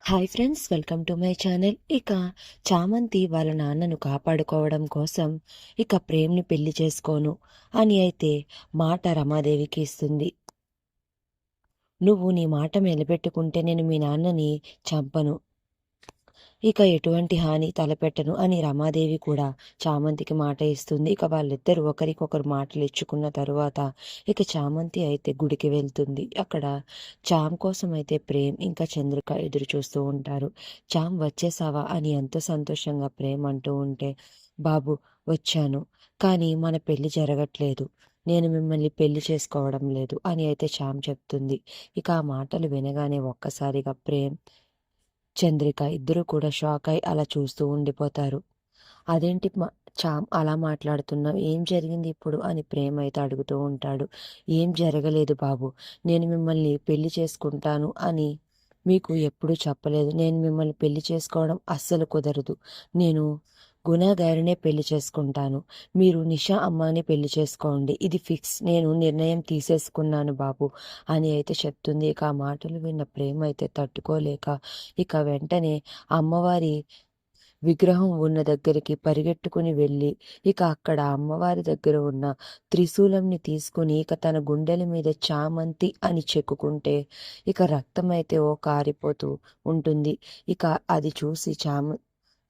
Hi friends, welcome to my channel. ఇక చామంతి వాళ్ళ నాన్నను కాపాడుకోవడం కోసం ఇక ప్రేమ్ని పెళ్లి చేసుకోను అని అయితే మాట రమాదేవికి ఇస్తుంది. నువ్వు నీ మాట నిలబెట్టుకుంటే నేను మీ నాన్నని చంపను, ఇక ఎటువంటి హాని తలపెట్టను అని రమాదేవి కూడా చామంతికి మాట ఇస్తుంది. ఇక వాళ్ళిద్దరూ ఒకరికొకరు మాటలు ఇచ్చుకున్న తరువాత ఇక చామంతి అయితే గుడికి వెళ్తుంది. అక్కడ చామ్ కోసం అయితే ప్రేమ్ ఇంకా చంద్రిక ఎదురు చూస్తూ ఉంటారు. చామ్ వచ్చేసావా అని ఎంతో సంతోషంగా ప్రేమ్ అంటూ ఉంటే, బాబు వచ్చాను, కానీ మన పెళ్లి జరగట్లేదు, నేను మిమ్మల్ని పెళ్లి చేసుకోవడం లేదు అని అయితే చామ్ చెప్తుంది. ఇక ఆ మాటలు వినగానే ఒక్కసారిగా ప్రేమ్ చంద్రిక ఇద్దరూ కూడా షాక్ అయి అలా చూస్తూ ఉండిపోతారు. అదేంటి చామ్ అలా మాట్లాడుతున్నావు, ఏం జరిగింది ఇప్పుడు అని ప్రేమ్ అయితే అడుగుతూ ఉంటాడు. ఏం జరగలేదు బాబు, నేను మిమ్మల్ని పెళ్లి చేసుకుంటాను అని మీకు ఎప్పుడూ చెప్పలేదు. నేను మిమ్మల్ని పెళ్లి చేసుకోవడం అస్సలు కుదరదు. నేను గుణ గారినే పెళ్లి చేసుకుంటాను. మీరు నిషా అమ్మాని పెళ్లి చేసుకోండి, ఇది ఫిక్స్, నేను నిర్ణయం తీసేసుకున్నాను బాబు అని అయితే చెప్తుంది. ఇక ఆ మాటలు విన్న ప్రేమ అయితే తట్టుకోలేక ఇక వెంటనే అమ్మవారి విగ్రహం ఉన్న దగ్గరికి పరిగెట్టుకుని వెళ్ళి ఇక అక్కడ అమ్మవారి దగ్గర ఉన్న త్రిశూలంని తీసుకుని ఇక తన గుండెల మీద చామంతి అని చెక్కుకుంటే ఇక రక్తం అయితే ఓ కారిపోతూ ఉంటుంది. ఇక అది చూసి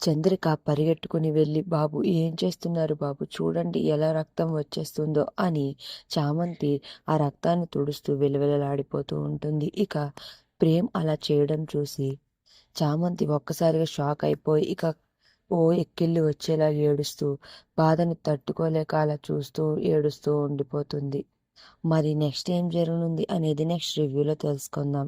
చంద్రిక పరిగెట్టుకుని వెళ్ళి, బాబు ఏం చేస్తున్నారు బాబు, చూడండి ఎలా రక్తం వచ్చేస్తుందో అని చామంతి ఆ రక్తాన్ని తుడుస్తూ విలవిలలాడిపోతూ ఉంటుంది. ఇక ప్రేమ్ అలా చేయడం చూసి చామంతి ఒక్కసారిగా షాక్ అయిపోయి ఇక ఓ ఎక్కిళ్ళు వచ్చేలా ఏడుస్తూ బాధని తట్టుకోలేక అలా చూస్తూ ఏడుస్తూ ఉండిపోతుంది. మరి నెక్స్ట్ ఏం జరగనుంది అనేది నెక్స్ట్ రివ్యూలో తెలుసుకుందాం.